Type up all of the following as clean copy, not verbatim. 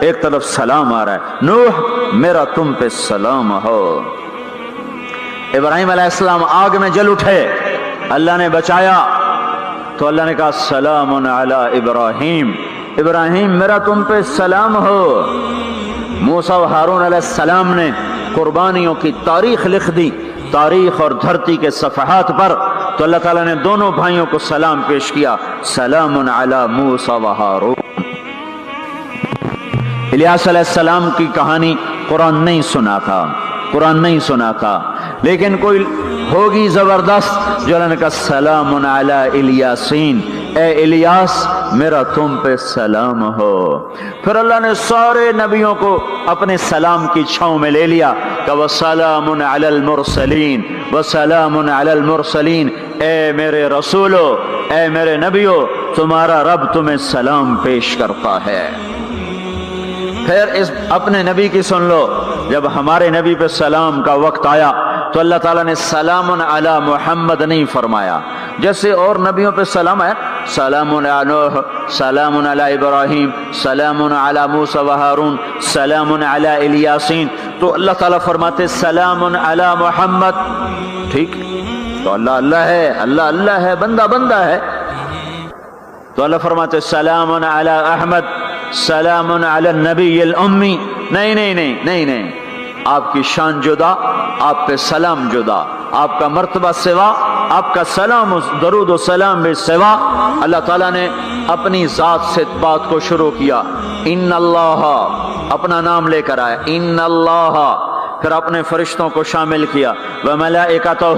ایک طرف سلام آ رہا ہے، نوح میرا تم پہ سلام ہو۔ ابراہیم علیہ السلام آگ میں جل اٹھے، اللہ نے بچایا تو اللہ نے کہا سلام علی ابراہیم، ابراہیم میرا تم پہ سلام ہو۔ موسیٰ و ہارون علیہ السلام نے قربانیوں کی تاریخ لکھ دی، تاریخ اور دھرتی کے صفحات پر، تو اللہ تعالیٰ نے دونوں بھائیوں کو سلام پیش کیا، سلام علی موسیٰ و ہارون۔ الیاس علیہ السلام کی کہانی قرآن نہیں سنا تھا، قرآن نہیں سنا تھا، لیکن کوئی ہوگی زبردست جو اللہ نے کہا سلام علی الیاسین، اے الیاس میرا تم پہ سلام ہو۔ پھر اللہ نے سارے نبیوں کو اپنے سلام کی چھاؤں میں لے لیا کہ وسلام علی المرسلین، وسلام علی المرسلین، اے میرے رسولو، اے میرے نبیو، تمہارا رب تمہیں سلام پیش کرتا ہے۔ پھر اس اپنے نبی کی سن لو، جب ہمارے نبی پہ سلام کا وقت آیا تو اللہ تعالیٰ نے سلام علی محمد نہیں فرمایا، جیسے اور نبیوں پہ سلام ہے، سلام علی نوح، سلام علی ابراہیم، سلام علی موسیٰ و ہارون، سلام علی الیاسین، تو اللہ تعالیٰ فرماتے سلام علی محمد، ٹھیک، تو اللہ اللہ ہے، اللہ اللہ ہے، بندہ بندہ ہے، تو اللہ فرماتے سلام علی احمد، سلام علی النبی الامی، نہیں نہیں نہیں نہیں نہیں، آپ کی شان جدا، آپ پہ سلام جدا، آپ کا مرتبہ سوا، آپ کا سلام درود و سلام بھی سوا۔ اللہ تعالیٰ نے اپنی ذات سے بات کو شروع کیا، ان اللہ، اپنا نام لے کر آیا، ان اللہ، پھر اپنے فرشتوں کو شامل کیا، وملائکتہ،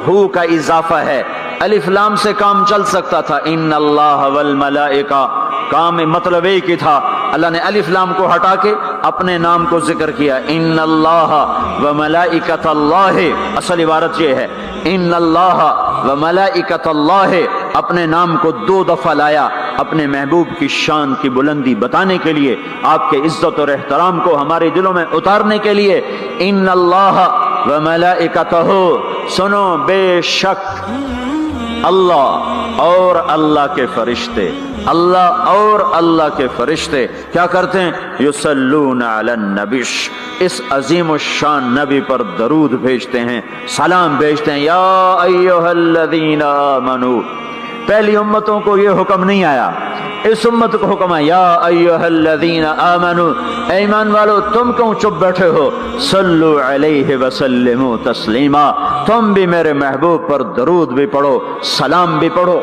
ہو کا اضافہ ہے، الف لام سے کام چل سکتا تھا، ان اللہ والملائکہ، کام مطلب ایک ہی تھا، اللہ نے الف لام کو ہٹا کے اپنے نام کو ذکر کیا، ان اللہ وملائکۃ اللہ، اصل عبارت یہ ہے، ان اللہ وملائکۃ اللہ، اپنے نام کو 2 دفعہ لایا اپنے محبوب کی شان کی بلندی بتانے کے لیے، آپ کے عزت اور احترام کو ہمارے دلوں میں اتارنے کے لیے، ان اللہ وملائکتہ، سنو بے شک اللہ اور اللہ کے فرشتے، اللہ اور اللہ کے فرشتے کیا کرتے ہیں؟ یصلون علی النبی، اس عظیم الشان نبی پر درود بھیجتے ہیں، سلام بھیجتے ہیں، یا ایھا الذین آمنو، پہلی امتوں کو یہ حکم نہیں آیا، اس امت کو حکم ہے، یا ایھا الذین آمنو، اے ایمان والو تم کیوں چپ بیٹھے ہو، صلو علیہ وسلموا تسلیما، تم بھی میرے محبوب پر درود بھی پڑھو، سلام بھی پڑھو۔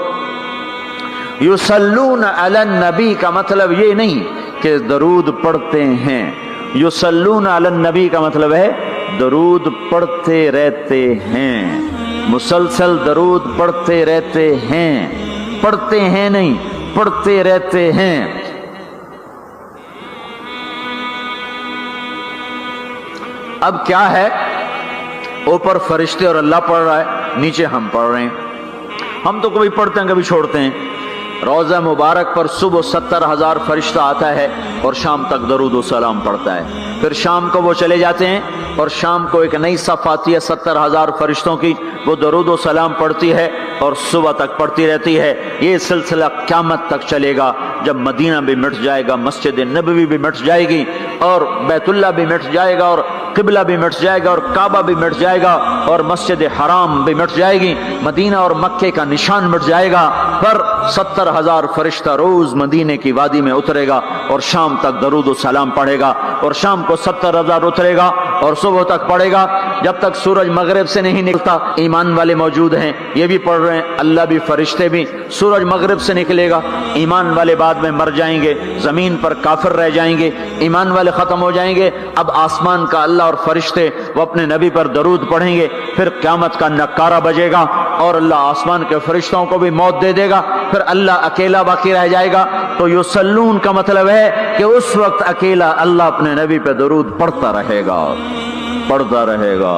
یصلون علی النبی کا مطلب یہ نہیں کہ درود پڑھتے ہیں، یصلون علی النبی کا مطلب ہے درود پڑھتے رہتے ہیں، مسلسل درود پڑھتے رہتے ہیں، پڑھتے ہیں نہیں، پڑھتے رہتے ہیں۔ اب کیا ہے، اوپر فرشتے اور اللہ پڑھ رہا ہے، نیچے ہم پڑھ رہے ہیں، ہم تو کبھی پڑھتے ہیں کبھی چھوڑتے ہیں۔ روزہ مبارک پر صبح 70,000 فرشتہ آتا ہے اور شام تک درود و سلام پڑھتا ہے، پھر شام کو وہ چلے جاتے ہیں اور شام کو ایک نئی صف آتی ہے 70,000 فرشتوں کی، وہ درود و سلام پڑھتی ہے اور صبح تک پڑھتی رہتی ہے۔ یہ سلسلہ قیامت تک چلے گا، جب مدینہ بھی مٹ جائے گا، مسجد نبوی بھی مٹ جائے گی، اور بیت اللہ بھی مٹ جائے گا، اور قبلہ بھی مٹ جائے گا، اور کعبہ بھی مٹ جائے گا، اور مسجد حرام بھی مٹ جائے گی، مدینہ اور مکے کا نشان مٹ جائے گا، پر 70,000 فرشتہ روز مدینے کی وادی میں اترے گا اور شام تک درود و سلام پڑھے گا، اور شام کو 70,000 اترے گا اور صبح تک پڑھے گا، جب تک سورج مغرب سے نہیں نکلتا۔ ایمان والے موجود ہیں، یہ بھی پڑھ رہے ہیں، اللہ بھی فرشتے بھی، سورج مغرب سے نکلے گا، ایمان والے بعد میں مر جائیں گے، زمین پر کافر رہ جائیں گے، ایمان والے ختم ہو جائیں گے، اب آسمان کا اللہ اور فرشتے وہ اپنے نبی پر درود پڑھیں گے، پھر قیامت کا نکارہ بجے گا اور اللہ آسمان کے فرشتوں کو بھی موت دے دے گا، پھر اللہ اکیلا باقی رہ جائے گا۔ تو یصلون کا مطلب ہے کہ اس وقت اکیلا اللہ اپنے نبی پہ درود پڑھتا رہے گا، پڑھتا رہے گا۔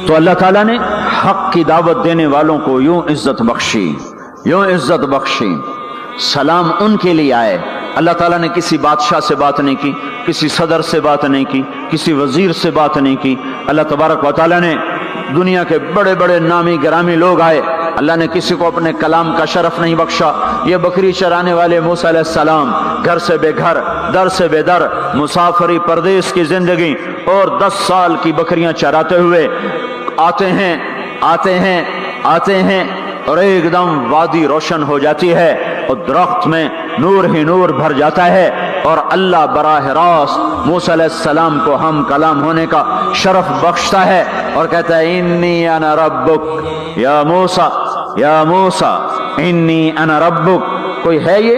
تو اللہ تعالیٰ نے حق کی دعوت دینے والوں کو یوں عزت بخشی، یوں عزت بخشی۔ سلام ان کے لیے آئے، اللہ تعالیٰ نے کسی بادشاہ سے بات نہیں کی، کسی صدر سے بات نہیں کی، کسی وزیر سے بات نہیں کی، اللہ تبارک و تعالیٰ نے دنیا کے بڑے بڑے نامی گرامی لوگ آئے، اللہ نے کسی کو اپنے کلام کا شرف نہیں بخشا. یہ بکری چرانے والے موسیٰ علیہ السلام گھر سے بے گھر، در سے بے در، مسافری پردیس کی زندگی اور 10 سال کی بکریاں چراتے ہوئے آتے ہیں اور ایک دم وادی روشن ہو جاتی ہے اور درخت میں نور ہی نور بھر جاتا ہے اور اللہ براہ راست موسیٰ علیہ السلام کو ہم کلام ہونے کا شرف بخشتا ہے اور کہتا ہے انی انا ربک یا موسیٰ انی انا ربک. کوئی ہے یہ؟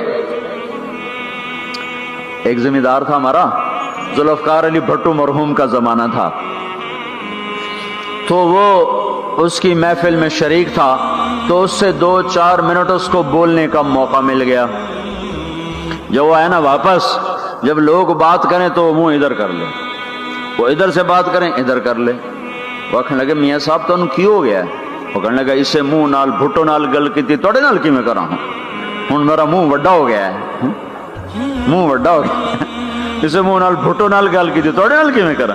ایک ذمہ دار تھا ہمارا، ذوالفقار علی بھٹو مرحوم کا زمانہ تھا، تو وہ اس کی محفل میں شریک تھا، تو اس سے 2-4 منٹ اس کو بولنے کا موقع مل گیا. جب وہ آیا نا واپس، جب لوگ بات کریں تو وہ منہ ادھر کر لے، وہ ادھر سے بات کریں ادھر کر لے. وہ کہنے لگے میاں صاحب تو کی ہو گیا ہے؟ وہ کہنے لگا اسے منہ نال بھٹو نال گل کی تھی توڑے نال کی میں کرا ہوں میرا منہ وڈا ہو گیا ہے، منہ وڈا ہو گیا، اسے منہ نال بھٹو نال گل کی تھی توڑے نال کی میں کرا.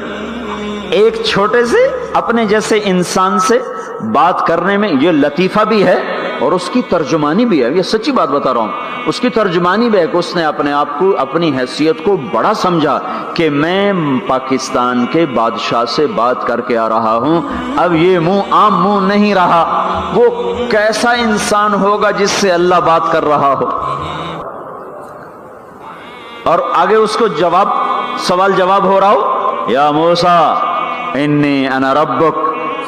ایک چھوٹے سے اپنے جیسے انسان سے بات کرنے میں یہ لطیفہ بھی ہے اور اس کی ترجمانی بھی ہے. یہ سچی بات بتا رہا ہوں، اس کی ترجمانی بھی ہے کہ اس نے اپنے آپ کو، اپنی حیثیت کو بڑا سمجھا کہ میں پاکستان کے بادشاہ سے بات کر کے آ رہا ہوں، اب یہ منہ عام منہ نہیں رہا. وہ کیسا انسان ہوگا جس سے اللہ بات کر رہا ہو. اور آگے اس کو سوال جواب ہو رہا ہو، یا موسیٰ انی انا ربک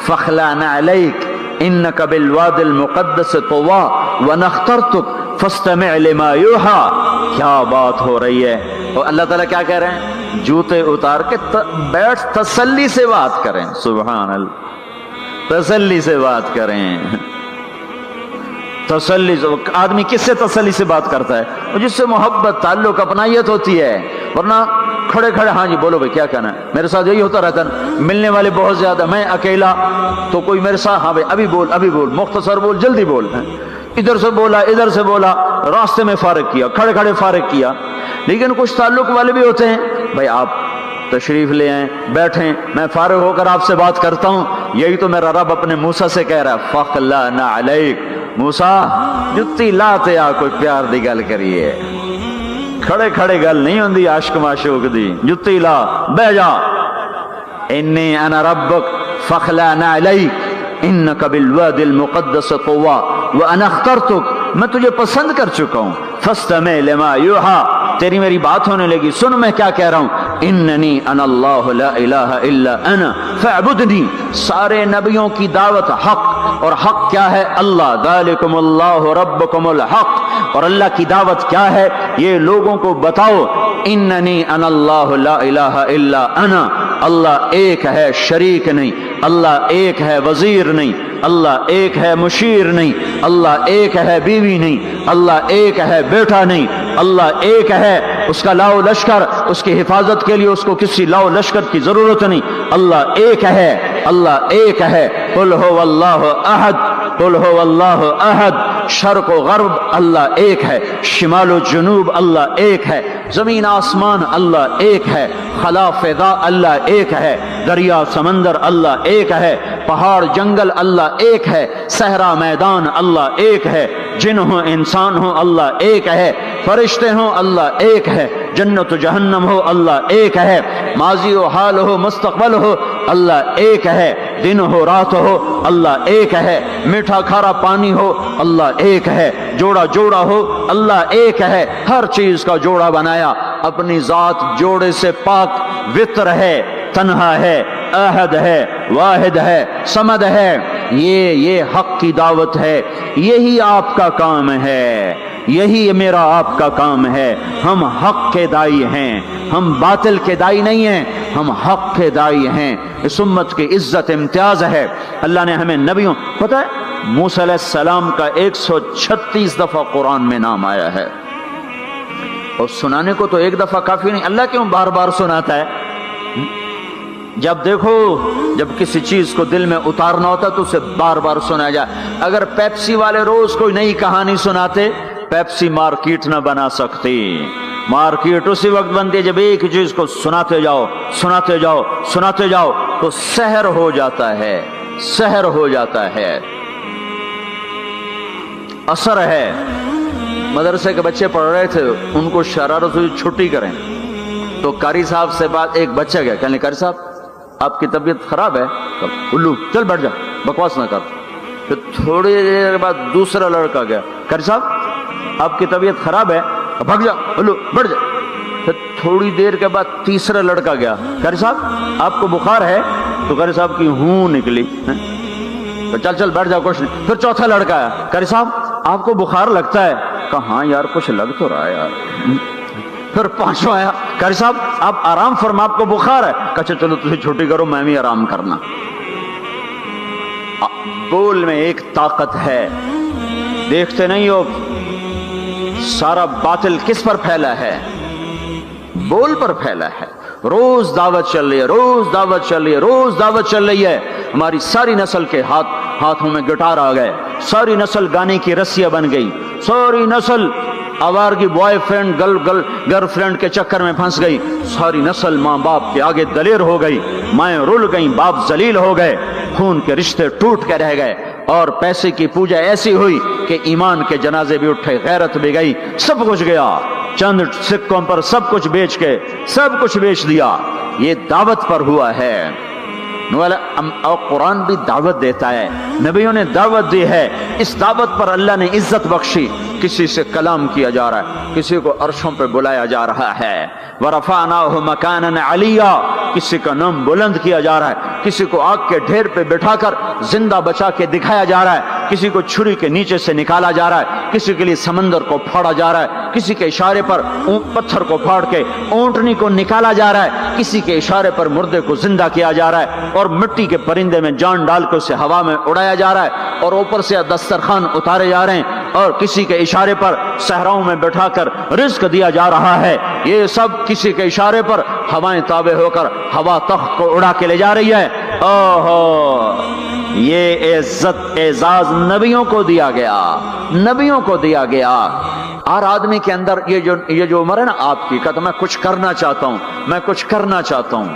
فاخلع نعلیک انک بالواد المقدس طویٰ وانا اخترتک فاستمع لما یوحیٰ. کیا بات ہو رہی ہے. اور اللہ تعالیٰ کیا کہہ رہے ہیں؟ جوتے اتار کے بیٹھ، تسلی سے بات کریں. سبحان اللہ، تسلی سے بات کریں. تسلی سے آدمی کس سے تسلی سے بات کرتا ہے؟ جس سے محبت، تعلق، اپنائیت ہوتی ہے. ورنہ کھڑے کھڑے ہاں جی بولو بھائی کیا کہنا ہے. میرے ساتھ یہی ہوتا رہتا ہے، ملنے والے بہت زیادہ، میں اکیلا تو کوئی میرے ساتھ ہاں بھائی ابھی بول مختصر بول جلدی بول، ادھر سے بولا ادھر سے بولا، راستے میں فارغ کیا، کھڑے کھڑے فارغ کیا. لیکن کچھ تعلق والے بھی ہوتے ہیں، بھائی آپ تشریف لے آئیں، بیٹھیں، میں فارغ ہو کر آپ سے بات کرتا ہوں. یہی تو میرا رب اپنے موسیٰ سے کہہ رہا ہے، فاخلع نعلیک. موسیٰ جتی لاتے آ کوئی پیار دی گل کریے، کھڑے کھڑے گل نہیں ہوندی عاشق معشوق دی. جتی لا بہ جا. انی انا ربک فاخلع نعلیک انک بالواد المقدس طویٰ وانا اخترتک. میں تجھے پسند کر چکا ہوں. فاستمع لما یوحیٰ، تیری میری بات ہونے لگی، سن میں کیا کہہ رہا ہوں. اننی انا اللہ لا الہ الا انا فاعبدنی. سارے نبیوں کی دعوت حق، اور حق کیا ہے؟ اللہ. ذالکم اللہ ربکم الحق. اور اللہ کی دعوت کیا ہے؟ یہ لوگوں کو بتاؤ، اننی انا اللہ لا الہ الا انا. اللہ ایک ہے، شریک نہیں. اللہ ایک ہے، وزیر نہیں. اللہ ایک ہے، مشیر نہیں. اللہ ایک ہے، بیوی نہیں. اللہ ایک ہے، بیٹا نہیں. اللہ ایک ہے، اس کا لاؤ لشکر، اس کی حفاظت کے لیے اس کو کسی لاؤ لشکر کی ضرورت نہیں. اللہ ایک ہے، اللہ ایک ہے. قل هو اللہ احد، قل هو اللہ احد. شرق و غرب اللہ ایک ہے، شمال و جنوب اللہ ایک ہے، زمین آسمان اللہ ایک ہے، خلا فضا اللہ ایک ہے، دریا سمندر اللہ ایک ہے، پہاڑ جنگل اللہ ایک ہے، صحرا میدان اللہ ایک ہے، جن ہوں انسان ہوں اللہ ایک ہے، فرشتے ہوں اللہ ایک ہے، جنت و جہنم ہو اللہ ایک ہے، ماضی و حال ہو مستقبل ہو اللہ ایک ہے، دن ہو رات ہو اللہ ایک ہے، میٹھا کھارا پانی ہو اللہ ایک ہے، جوڑا جوڑا ہو اللہ ایک ہے. ہر چیز کا جوڑا بنایا، اپنی ذات جوڑے سے پاک، وطر ہے، تنہا ہے، احد ہے، واحد ہے، صمد ہے. یہ حق کی دعوت ہے. یہی آپ کا کام ہے، یہی میرا آپ کا کام ہے. ہم حق کے دائی ہیں، ہم باطل کے دائی نہیں ہیں، ہم حق کے دائی ہیں. اس امت کی عزت امتیاز ہے. اللہ نے ہمیں نبیوں، پتہ ہے موسیٰ علیہ السلام کا 136 دفعہ قرآن میں نام آیا ہے، اور سنانے کو تو ایک دفعہ کافی نہیں. اللہ کیوں بار بار سناتا ہے؟ جب دیکھو، جب کسی چیز کو دل میں اتارنا ہوتا تو اسے بار بار سنایا جائے. اگر پیپسی والے روز کوئی نئی کہانی سناتے، پیپسی مارکیٹ نہ بنا سکتی. مارکیٹ اسی وقت بنتی ہے جب ایک چیز کو سناتے جاؤ سناتے جاؤ سناتے جاؤ تو سحر ہو جاتا ہے، سحر ہو جاتا ہے. اثر ہے. مدرسے کے بچے پڑھ رہے تھے, ان کو شرارت ہوئی چھٹی کریں, تو قاری صاحب سے بات, ایک بچہ گیا, کہنے قاری صاحب آپ کی طبیعت خراب ہے. الو چل بیٹھ جا, بکواس نہ کر. پھر تھوڑی دیر بعد دوسرا لڑکا گیا, قاری صاحب آپ کی طبیعت خراب ہے, بھگ جا, الو بیٹھ جا. پھر تھوڑی دیر کے بعد تیسرا لڑکا گیا, قاری صاحب آپ کو بخار ہے. تو قاری صاحب کی ہوں نکلی, چل چل بیٹھ جا, کچھ نہیں. پھر چوتھا لڑکا آیا, قاری صاحب آپ کو بخار لگتا ہے. کہا ہاں یار کچھ لگ تو رہا ہے یار. پھر پانچواں آیا, قاری صاحب آپ آرام فرما, آپ کو بخار ہے. کہا چلو تجھے چھٹی کرو, میں بھی آرام کرنا. بول میں ایک طاقت ہے, دیکھتے نہیں ہو سارا باطل کس پر پھیلا ہے؟ بول پر پھیلا ہے. روز دعوت چل رہی ہے, روز دعوت چل رہی ہے, روز دعوت چل رہی ہے. ہماری ساری نسل کے ہاتھوں میں گٹار آ گئے, ساری نسل گانے کی رسیاں بن گئی, ساری نسل آوارگی بوائے فرینڈ گرل فرینڈ کے چکر میں پھنس گئی, ساری نسل ماں باپ کے آگے دلیر ہو گئی, مائیں رول گئیں, باپ ذلیل ہو گئے, خون کے رشتے ٹوٹ کے رہ گئے, اور پیسے کی پوجا ایسی ہوئی کہ ایمان کے جنازے بھی اٹھے, غیرت بھی گئی, سب کچھ گیا. چند سکوں پر سب کچھ بیچ کے سب کچھ بیچ دیا. یہ دعوت پر ہوا ہے. اور قرآن بھی دعوت دیتا ہے, نبیوں نے دعوت دی ہے. اس دعوت پر اللہ نے عزت بخشی. کسی سے کلام کیا جا رہا ہے, کسی کو عرشوں پہ بلایا جا رہا ہے. وَرَفَعْنَاهُ مَكَانًا عَلِيًّا, کسی کا نام بلند کیا جا رہا ہے, کسی کو آگ کے ڈھیر پہ بٹھا کر زندہ بچا کے دکھایا جا رہا ہے, کسی کو چھری کے نیچے سے نکالا جا رہا ہے, کسی کے لیے سمندر کو پھاڑا جا رہا ہے, کسی کے اشارے پر پتھر کو پھاڑ کے اونٹنی کو نکالا جا رہا ہے, کسی کے اشارے پر مردے کو زندہ کیا جا رہا ہے, اور مٹی کے پرندے میں جان ڈال کے اسے ہوا میں اڑایا جا رہا ہے, اور اوپر سے دسترخوان اتارے جا رہے ہیں, اور کسی کے اشارے پر صحراؤں میں بٹھا کر رزق دیا جا رہا ہے. یہ سب کسی کے اشارے پر ہوائیں تابع ہو کر ہوا تخت کو اڑا کے لے جا رہی ہے. اوہو, یہ عزت اعزاز نبیوں کو دیا گیا, نبیوں کو دیا گیا. ہر آدمی کے اندر یہ جو عمر ہے نا آپ کی, کہتا میں کچھ کرنا چاہتا ہوں, میں کچھ کرنا چاہتا ہوں,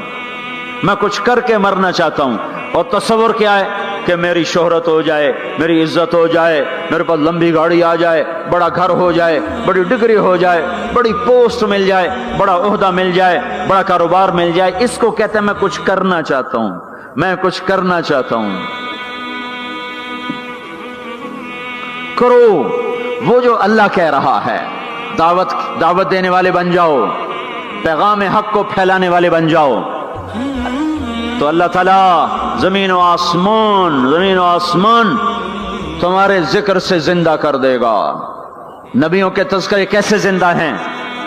میں کچھ کر کے مرنا چاہتا ہوں. اور تصور کیا ہے کہ میری شہرت ہو جائے, میری عزت ہو جائے, میرے پاس لمبی گاڑی آ جائے, بڑا گھر ہو جائے, بڑی ڈگری ہو جائے, بڑی پوسٹ مل جائے, بڑا عہدہ مل جائے, بڑا کاروبار مل جائے. اس کو کہتے ہیں میں کچھ کرنا چاہتا ہوں, میں کچھ کرنا چاہتا ہوں. کرو وہ جو اللہ کہہ رہا ہے. دعوت دینے والے بن جاؤ, پیغام حق کو پھیلانے والے بن جاؤ, تو اللہ تعالیٰ زمین و آسمان تمہارے ذکر سے زندہ کر دے گا. نبیوں کے تذکرے کیسے زندہ ہیں؟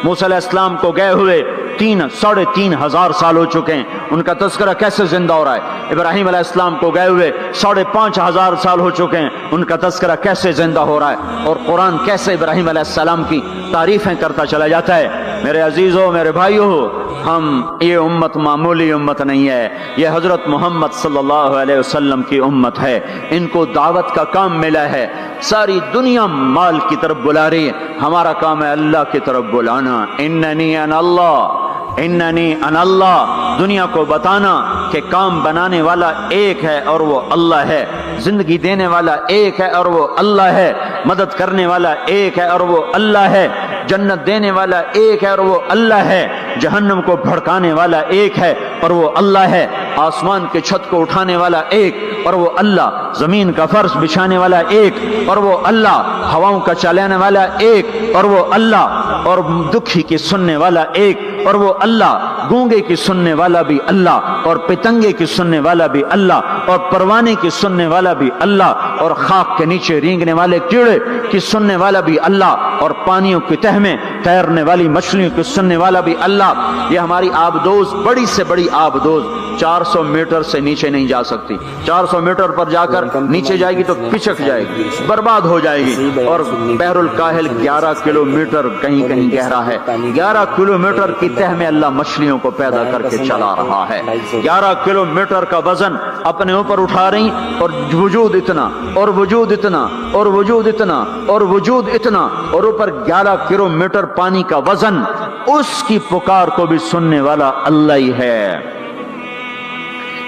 موسیٰ علیہ السلام کو گئے ہوئے 3,500 سال ہو چکے ہیں, ان کا تذکرہ کیسے زندہ ہو رہا ہے؟ ابراہیم علیہ السلام کو گئے ہوئے 5,500 سال ہو چکے ہیں, ان کا تذکرہ کیسے زندہ ہو رہا ہے؟ اور قرآن کیسے ابراہیم علیہ السلام کی تعریفیں کرتا چلا جاتا ہے. میرے عزیزوں, میرے بھائیوں, ہم یہ امت معمولی امت نہیں ہے, یہ حضرت محمد صلی اللہ علیہ وسلم کی امت ہے. ان کو دعوت کا کام ملا ہے. ساری دنیا مال کی طرف بلا رہی ہے, ہمارا کام ہے اللہ کی طرف بلانا. اننی انا اللہ, اننی انا اللہ, دنیا کو بتانا کہ کام بنانے والا ایک ہے اور وہ اللہ ہے, زندگی دینے والا ایک ہے اور وہ اللہ ہے, مدد کرنے والا ایک ہے اور وہ اللہ ہے, جنت دینے والا ایک ہے اور وہ اللہ ہے, جہنم کو بھڑکانے والا ایک ہے اور وہ اللہ ہے, آسمان کے چھت کو اٹھانے والا ایک اور وہ اللہ, زمین کا فرش بچھانے والا ایک اور وہ اللہ, ہواؤں کا چلانے والا ایک اور وہ اللہ, اور دکھی کی سننے والا ایک اور وہ اللہ, گونگے کی سننے والا بھی اللہ, اور پتنگے کی سننے والا بھی اللہ, اور پروانے کی سننے والا بھی اللہ, اور خاک کے نیچے رینگنے والے کیڑے کی سننے والا بھی اللہ, اور پانیوں کی تہ میں تیرنے والی مچھلیوں کی سننے والا بھی اللہ. یہ ہماری آبدوز بڑی سے بڑی آبدوز 400 میٹر سے نیچے نہیں جا سکتی. 400 میٹر پر جا کر نیچے جائے گی تو پچک جائے گی, برباد ہو جائے گی. اور بحر الکاہل 11 کلومیٹر کہیں کہیں گہرا ہے. 11 کلومیٹر کی تہ میں اللہ مچھلیوں کو پیدا کر کے چلا رہا ہے. 11 کلومیٹر کا وزن اپنے اوپر اٹھا رہی, اور وجود اتنا, اور وجود اتنا, اور وجود اتنا, اور وجود اتنا, اور اوپر 11 کلومیٹر پانی کا وزن. اس کی پکار کو بھی سننے والا اللہ ہی ہے.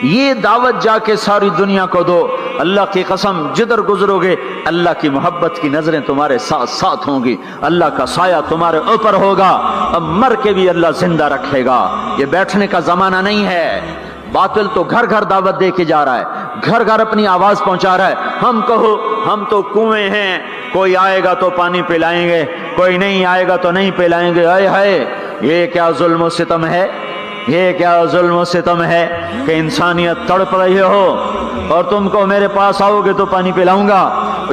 یہ دعوت جا کے ساری دنیا کو دو. اللہ کی قسم جدھر گزرو گے اللہ کی محبت کی نظریں تمہارے ساتھ ساتھ ہوں گی، اللہ کا سایہ تمہارے اوپر ہوگا، اب مر کے بھی اللہ زندہ رکھے گا۔ یہ بیٹھنے کا زمانہ نہیں ہے۔ باطل تو گھر گھر دعوت دے کے جا رہا ہے، گھر گھر اپنی آواز پہنچا رہا ہے، ہم کہو ہم تو کنویں ہیں، کوئی آئے گا تو پانی پلائیں گے، کوئی نہیں آئے گا تو نہیں پلائیں گے۔ ہائے ہائے، یہ کیا ظلم و ستم ہے، یہ کیا ظلم و ستم ہے کہ انسانیت تڑپ رہی ہو اور تم کو میرے پاس آؤ گے تو پانی پلاؤں گا۔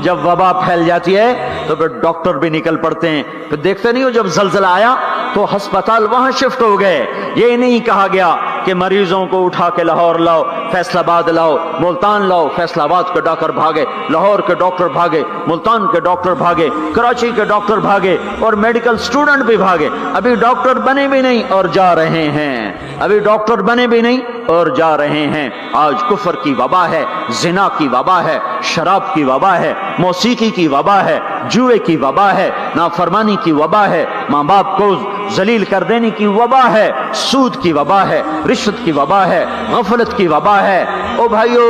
جب وبا پھیل جاتی ہے تو پھر ڈاکٹر بھی نکل پڑتے ہیں، پھر دیکھتے نہیں ہو جب زلزلہ آیا تو ہسپتال وہاں شفٹ ہو گئے۔ یہ نہیں کہا گیا کہ مریضوں کو اٹھا کے لاہور لاؤ، فیصل آباد لاؤ، ملتان لاؤ۔ فیصل آباد کے ڈاکٹر بھاگے، لاہور کے ڈاکٹر بھاگے، ملتان کے ڈاکٹر بھاگے، کراچی کے ڈاکٹر بھاگے اور میڈیکل سٹوڈنٹ بھی بھاگے۔ ابھی ڈاکٹر بنے بھی نہیں اور جا رہے ہیں، ابھی ڈاکٹر بنے بھی نہیں اور جا رہے ہیں۔ آج کفر کی وبا ہے، زنا کی وبا ہے، شراب کی وبا ہے، موسیقی کی وبا ہے، جوئے کی وبا ہے، نافرمانی کی وبا ہے، ماں باپ کو ذلیل کر دینے کی وبا ہے، سود کی وبا ہے، رشوت کی وبا ہے، غفلت کی وبا ہے۔ او بھائیو،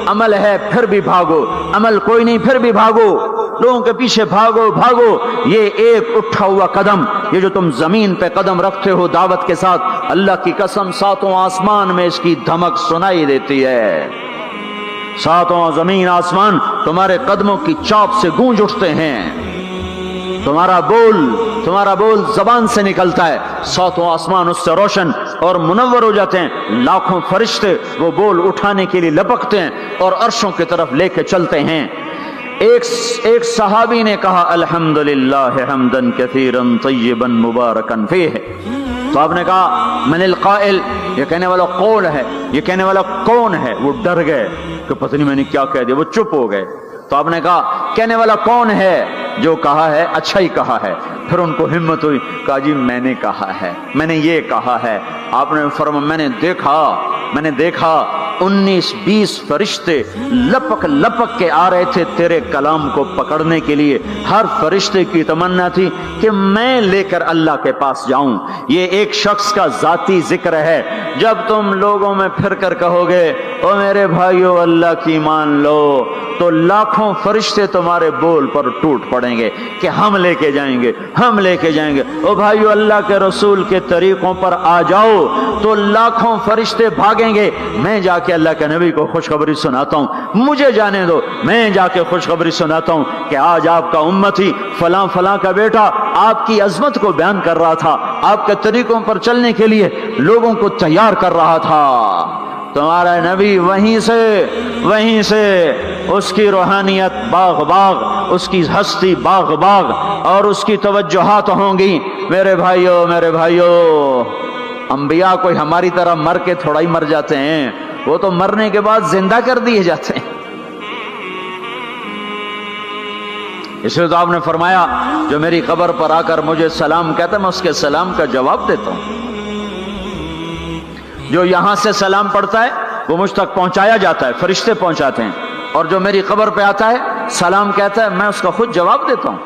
عمل ہے پھر بھی بھاگو، عمل کوئی نہیں پھر بھی بھاگو، لوگوں کے پیچھے بھاگو بھاگو۔ یہ ایک اٹھا ہوا قدم، یہ جو تم زمین پہ قدم رکھتے ہو دعوت کے ساتھ، اللہ کی قسم ساتوں آسمان میں اس کی دھمک سنائی دیتی ہے۔ ساتوں زمین آسمان تمہارے قدموں کی چاپ سے گونج اٹھتے ہیں۔ تمہارا بول زبان سے نکلتا ہے، ساتوں آسمان اس سے روشن اور منور ہو جاتے ہیں۔ لاکھوں فرشتے وہ بول اٹھانے کے لیے لپکتے ہیں اور عرشوں کی طرف لے کے چلتے ہیں۔ ایک صحابی نے کہا الحمدللہ حمدن کثیرا طیبا مبارکا فیہ، تو آپ نے کہا من القائل، یہ کہنے والا قول ہے، یہ کہنے والا کون ہے؟ وہ ڈر گئے کہ پتہ نہیں میں نے کیا کہہ دیا، وہ چپ ہو گئے۔ تو آپ نے کہا کہنے والا کون ہے؟ جو کہا ہے اچھا ہی کہا ہے۔ پھر ان کو ہمت ہوئی، کہا جی میں نے کہا ہے، میں نے یہ کہا ہے۔ آپ نے فرمایا میں نے دیکھا 19-20 فرشتے لپک لپک کے آ رہے تھے تیرے کلام کو پکڑنے کے لیے۔ ہر فرشتے کی تمنا تھی کہ میں لے کر اللہ کے پاس جاؤں۔ یہ ایک شخص کا ذاتی ذکر ہے۔ جب تم لوگوں میں پھر کر کہو گے او میرے بھائیو اللہ کی مان لو، تو لاکھوں فرشتے تمہارے بول پر ٹوٹ پڑیں گے کہ ہم لے کے جائیں گے، ہم لے کے جائیں گے۔ او بھائیو اللہ کے رسول کے طریقوں پر آ جاؤ تو لاکھوں فرشتے بھاگیں گے۔ میں جا کے اللہ کے نبی کو خوشخبری سناتا ہوں، مجھے جانے دو، میں جا کے خوشخبری سناتا ہوں کہ آج آپ کا امتی فلاں فلاں کا بیٹا آپ کی عظمت کو بیان کر رہا تھا، آپ کے طریقوں پر چلنے کے لیے لوگوں کو تیار کر رہا تھا۔ تمہارا نبی وہیں سے اس کی روحانیت باغ باغ، اس کی ہستی باغ باغ اور اس کی توجہات ہوں گی۔ میرے بھائیو، انبیاء کوئی ہماری طرح مر کے تھوڑا ہی مر جاتے ہیں، وہ تو مرنے کے بعد زندہ کر دیے جاتے ہیں۔ اس لیے تو آپ نے فرمایا جو میری قبر پر آ کر مجھے سلام کہتا ہے میں اس کے سلام کا جواب دیتا ہوں۔ جو یہاں سے سلام پڑھتا ہے وہ مجھ تک پہنچایا جاتا ہے، فرشتے پہنچاتے ہیں، اور جو میری قبر پہ آتا ہے سلام کہتا ہے میں اس کا خود جواب دیتا ہوں۔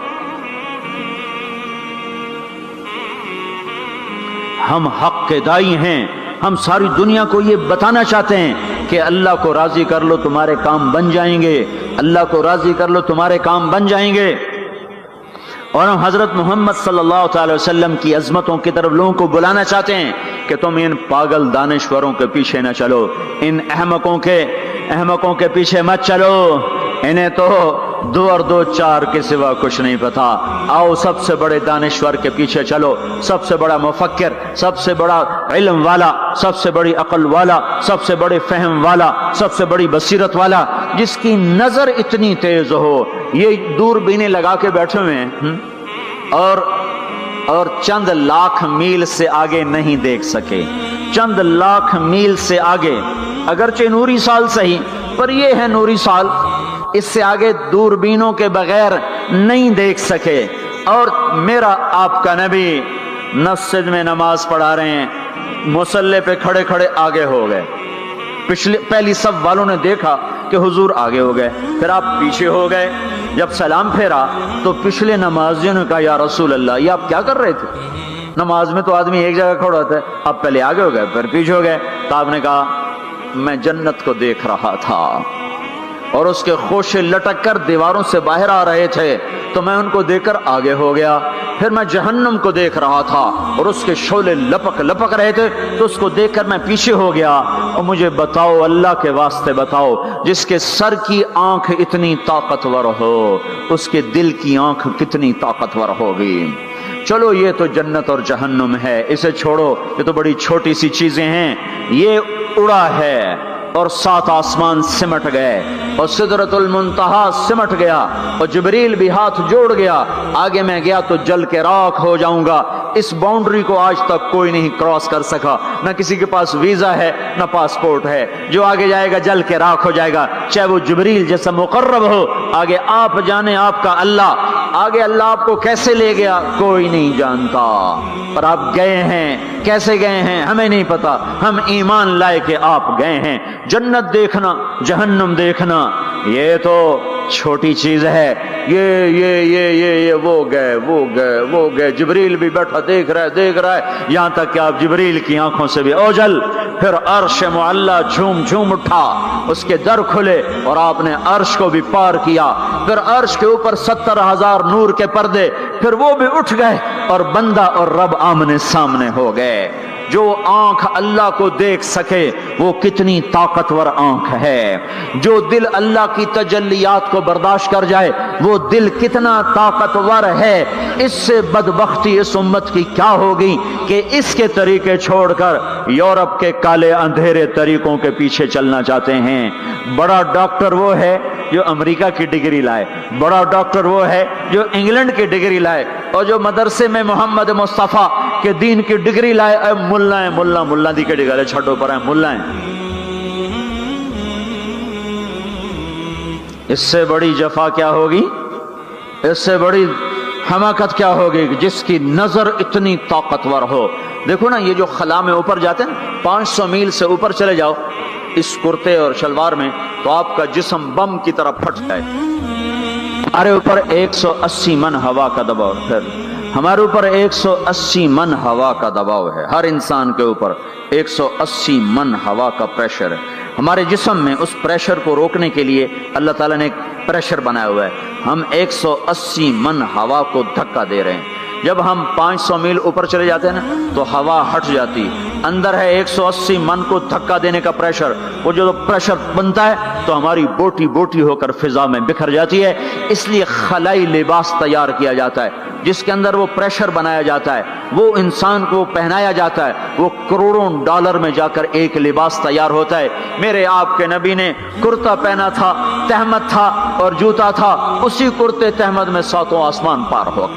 ہم حق کے دائی ہیں، ہم ساری دنیا کو یہ بتانا چاہتے ہیں کہ اللہ کو راضی کر لو تمہارے کام بن جائیں گے، اللہ کو راضی کر لو تمہارے کام بن جائیں گے۔ اور ہم حضرت محمد صلی اللہ تعالی وسلم کی عظمتوں کی طرف لوگوں کو بلانا چاہتے ہیں کہ تم ان پاگل دانشوروں کے پیچھے نہ چلو، ان احمقوں کے پیچھے مت چلو، انہیں تو 2 اور 2 4 کے سوا کچھ نہیں پتا۔ آؤ سب سے بڑے دانشور کے پیچھے چلو، سب سے بڑا مفکر، سب سے بڑا علم والا، سب سے بڑی عقل والا، سب سے بڑے فہم والا، سب سے بڑی بصیرت والا، جس کی نظر اتنی تیز ہو، یہ دوربینیں لگا کے بیٹھے ہوئے ہیں اور چند لاکھ میل سے آگے نہیں دیکھ سکے، چند لاکھ میل سے آگے، اگرچہ نوری سال صحیح پر یہ ہے نوری سال، اس سے آگے دوربینوں کے بغیر نہیں دیکھ سکے۔ اور میرا آپ کا نبی مسجد میں نماز پڑھا رہے ہیں، مصلی پہ کھڑے کھڑے آگے ہو گئے، پہلی صف والوں نے دیکھا کہ حضور آگے ہو گئے، پھر آپ پیچھے ہو گئے۔ جب سلام پھیرا تو پچھلے نمازیوں نے کہا یا رسول اللہ یہ آپ کیا کر رہے تھے؟ نماز میں تو آدمی ایک جگہ کھڑا ہوتا ہے، آپ پہلے آگے ہو گئے پھر پیچھے ہو گئے۔ تو آپ نے کہا میں جنت کو دیکھ رہا تھا، اور اس کے خوشے لٹک کر دیواروں سے باہر آ رہے تھے تو میں ان کو دیکھ کر آگے ہو گیا. پھر میں جہنم کو دیکھ رہا تھا اور اس کے شعلے لپک لپک رہے تھے تو اس کو دیکھ کر میں پیچھے ہو گیا. اور مجھے بتاؤ، اللہ کے واسطے بتاؤ، جس کے سر کی آنکھ اتنی طاقتور ہو اس کے دل کی آنکھ کتنی طاقتور ہوگی؟ چلو یہ تو جنت اور جہنم ہے، اسے چھوڑو، یہ تو بڑی چھوٹی سی چیزیں ہیں. یہ اڑا ہے اور 7 آسمان سمٹ گئے اور سدرۃ المنتہا سمٹ گیا اور جبریل بھی ہاتھ جوڑ گیا. آگے میں گیا تو جل کے راکھ ہو جاؤں گا. اس باؤنڈری کو آج تک کوئی نہیں کراس کر سکا، نہ کسی کے پاس ویزا ہے نہ پاسپورٹ ہے. جو آگے جائے گا جل کے راکھ ہو جائے گا، چاہے وہ جبریل جیسا مقرب ہو. آگے آپ جانے آپ کا اللہ، آگے اللہ آپ کو کیسے لے گیا کوئی نہیں جانتا، پر آپ گئے ہیں. کیسے گئے ہیں ہمیں نہیں پتا، ہم ایمان لائے کہ آپ گئے ہیں. جنت دیکھنا، جہنم دیکھنا یہ تو چھوٹی چیز ہے. یہ وہ گئے. جبریل بھی بیٹھا دیکھ رہا ہے یہاں تک کہ آپ جبریل کی آنکھوں سے بھی اوجل. پھر عرش معلا جھوم اٹھا، اس کے در کھلے اور آپ نے عرش کو بھی پار کیا. پھر عرش کے اوپر 70,000 نور کے پردے، پھر وہ بھی اٹھ گئے اور بندہ اور رب آمنے سامنے ہو گئے. جو آنکھ اللہ کو دیکھ سکے وہ کتنی طاقتور آنکھ ہے. جو دل اللہ کی تجلیات کو برداشت کر جائے وہ دل کتنا طاقتور ہے. اس سے بدبختی اس امت کی کیا ہوگی کہ اس کے طریقے چھوڑ کر یورپ کے کالے اندھیرے طریقوں کے پیچھے چلنا چاہتے ہیں. بڑا ڈاکٹر وہ ہے جو امریکہ کی ڈگری لائے، بڑا ڈاکٹر وہ ہے جو انگلینڈ کی ڈگری لائے، اور جو مدرسے میں محمد مصطفیٰ کے دین کی ڈگری لائے. اے ملا دی کے ڈگری چھٹو پر ہے ملا ہیں. اس سے بڑی جفا کیا ہوگی، اس سے بڑی حماقت کیا ہوگی جس کی نظر اتنی طاقتور ہو. دیکھو نا یہ جو خلا میں اوپر جاتے ہیں 500 میل سے اوپر چلے جاؤ اس کرتے اور شلوار میں تو آپ کا جسم بم کی طرح پھٹ جائے. ہمارے اوپر 180 من ہوا کا دباؤ، پھر ہمارے اوپر 180 من ہوا کا دباؤ ہے. ہر انسان کے اوپر 180 من ہوا کا پریشر ہے. ہمارے جسم میں اس پریشر کو روکنے کے لیے اللہ تعالیٰ نے ایک پریشر بنایا ہوا ہے. ہم 180 من ہوا کو دھکا دے رہے ہیں. جب ہم 500 میل اوپر چلے جاتے ہیں نا تو ہوا ہٹ جاتی. اندر ہے 180 من کو دھکا دینے کا پریشر. وہ جو پریشر بنتا ہے تو ہماری بوٹی بوٹی ہو کر فضا میں بکھر جاتی ہے. اس لیے خلائی لباس تیار کیا جاتا ہے جس کے اندر وہ پریشر بنایا جاتا ہے، وہ انسان کو پہنایا جاتا ہے. وہ کروڑوں ڈالر میں جا کر ایک لباس تیار ہوتا ہے. میرے آپ کے نبی نے کرتا پہنا تھا، تہمت تھا اور جوتا تھا. اسی کرتے تہمت میں 7 آسمان پار ہو.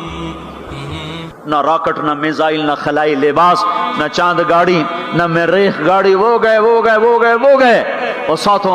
نہ راکٹ، نہ میزائل، نہ خلائی لباس، نہ چاند گاڑی، نہ مریخ گاڑی. وہ گئے اور 7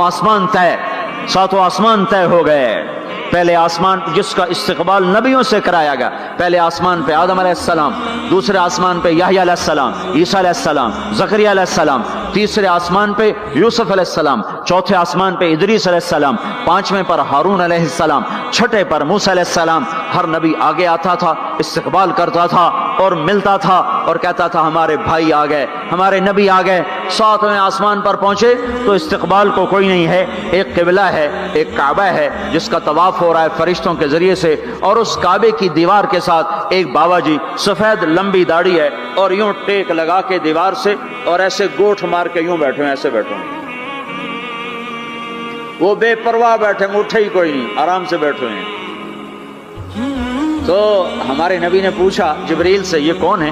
آسمان طے ہو گئے. پہلے آسمان جس کا استقبال نبیوں سے کرایا گیا، پہلے آسمان پہ آدم علیہ السلام، دوسرے آسمان پہ یحییٰ علیہ السلام، عیسیٰ علیہ السلام، زکریا علیہ السلام، تیسرے آسمان پہ یوسف علیہ السلام، چوتھے آسمان پہ ادریس علیہ السلام، 5ویں پر ہارون علیہ السلام، 6 پر موسیٰ علیہ السلام. ہر نبی آگے آتا تھا، استقبال کرتا تھا اور ملتا تھا اور کہتا تھا ہمارے بھائی آ گئے، ہمارے نبی آ گئے. 7ویں آسمان پر پہنچے تو استقبال کو کوئی نہیں ہے. ایک قبلہ ہے، ایک کعبہ ہے جس کا طواف ہو رہا ہے فرشتوں کے ذریعے سے، اور اس کعبے کی دیوار کے ساتھ ایک بابا جی سفید لمبی داڑھی ہے اور یوں ٹیک لگا کے دیوار سے اور ایسے گوٹھ مار کے یوں بیٹھے ہیں، ایسے بیٹھے ہیں. وہ بے پرواہ بیٹھے ہیں، اٹھے ہی کوئی نہیں، آرام سے بیٹھے ہیں. تو ہمارے نبی نے پوچھا جبریل سے یہ کون ہے؟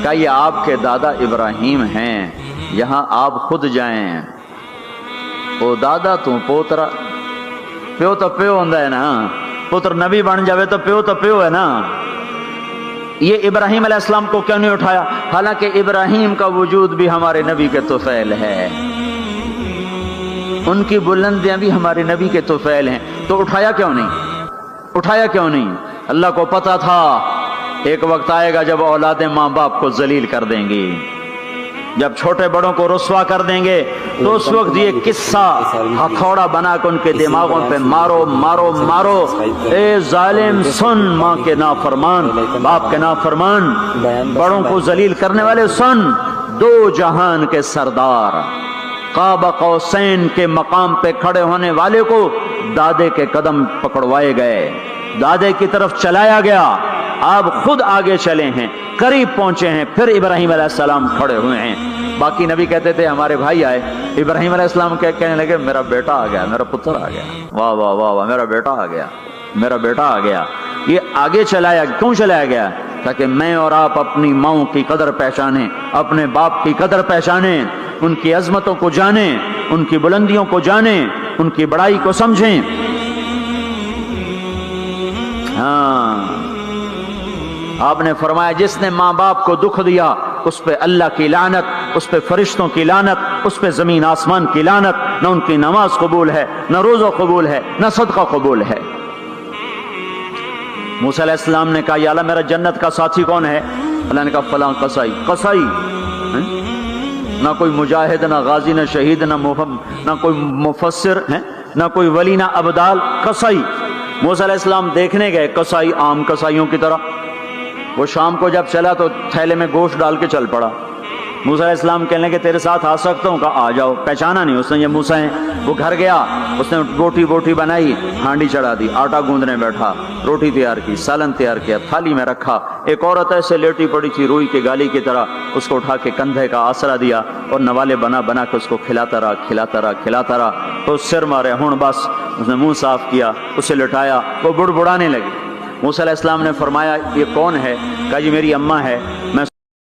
کہا یہ آپ کے دادا ابراہیم ہیں، یہاں آپ خود جائیں. او دادا تو پوترا، پیو تو پیو ہوندا ہے نا، پتر نبی بن جاوے تو پیو ہے نا. یہ ابراہیم علیہ السلام کو کیوں نہیں اٹھایا؟ حالانکہ ابراہیم کا وجود بھی ہمارے نبی کے طفیل ہے، ان کی بلندیاں بھی ہمارے نبی کے طفیل ہیں. تو اٹھایا کیوں نہیں؟ اللہ کو پتا تھا ایک وقت آئے گا جب اولادیں ماں باپ کو ذلیل کر دیں گی، جب چھوٹے بڑوں کو رسوا کر دیں گے تو اس وقت یہ قصہ ہتھوڑا بنا کے ان کے دماغوں پہ مارو. اے ظالم سن، ماں کے نافرمان، باپ کے نافرمان، بڑوں کو ذلیل کرنے والے سن. 2 جہان کے سردار، قاب قوسین کے مقام پہ کھڑے ہونے والے کو دادے کے قدم پکڑوائے گئے، دادے کی طرف چلایا گیا، آپ خود آگے چلے ہیں، قریب پہنچے ہیں، پھر ابراہیم علیہ السلام کھڑے ہوئے ہیں۔ باقی نبی کہتے تھے ہمارے بھائی آئے، ابراہیم علیہ السلام کہنے لگے میرا بیٹا آ گیا، میرا پتر آ گیا، واہ واہ واہ واہ، میرا بیٹا آ گیا، میرا بیٹا آ گیا۔ یہ آگے چلایا، کیوں چلایا گیا؟ تاکہ میں اور آپ اپنی ماؤں کی قدر پہچانیں، اپنے باپ کی قدر پہچانیں، ان کی عظمتوں کو جانیں، ان کی بلندیوں کو جانیں، ان کی بڑائی کو سمجھیں۔ ہاں، آپ نے فرمایا جس نے ماں باپ کو دکھ دیا اس پہ اللہ کی لعنت، اس پہ فرشتوں کی لعنت، اس پہ زمین آسمان کی لعنت، نہ ان کی نماز قبول ہے، نہ روزہ قبول ہے، نہ صدقہ قبول ہے۔ موسیٰ علیہ السلام نے کہا یا اللہ میرا جنت کا ساتھی کون ہے؟ اللہ نے کہا فلاں قصائی۔ قصائی نہ کوئی مجاہد، نہ غازی، نہ شہید، نہ کوئی مفسر ہے، نہ کوئی ولی، نہ ابدال، قصائی۔ موسیٰ علیہ السلام دیکھنے گئے، قصائی عام قصائیوں کی طرح، وہ شام کو جب چلا تو تھیلے میں گوشت ڈال کے چل پڑا۔ موسیٰ علیہ السلام کہنے لگے تیرے ساتھ آ سکتا ہوں؟ کہا آ جاؤ۔ پہچانا نہیں اس نے یہ موسیٰ ہیں۔ وہ گھر گیا، اس نے بوٹی بنائی، ہانڈی چڑھا دی، آٹا گوندنے بیٹھا، روٹی تیار کی، سالن تیار کیا، تھالی میں رکھا۔ ایک عورت ایسے لیٹی پڑی تھی روئی کی گالی کی طرح، اس کو اٹھا کے کندھے کا آسرا دیا اور نوالے بنا کے اس کو کھلاتا رہا۔ تو سر مارے ہون، بس اس نے منہ صاف کیا، اسے لٹایا، وہ بڑبڑانے لگی۔ موسیٰ علیہ السلام نے فرمایا یہ کون ہے؟ کہا یہ میری اماں ہے، میں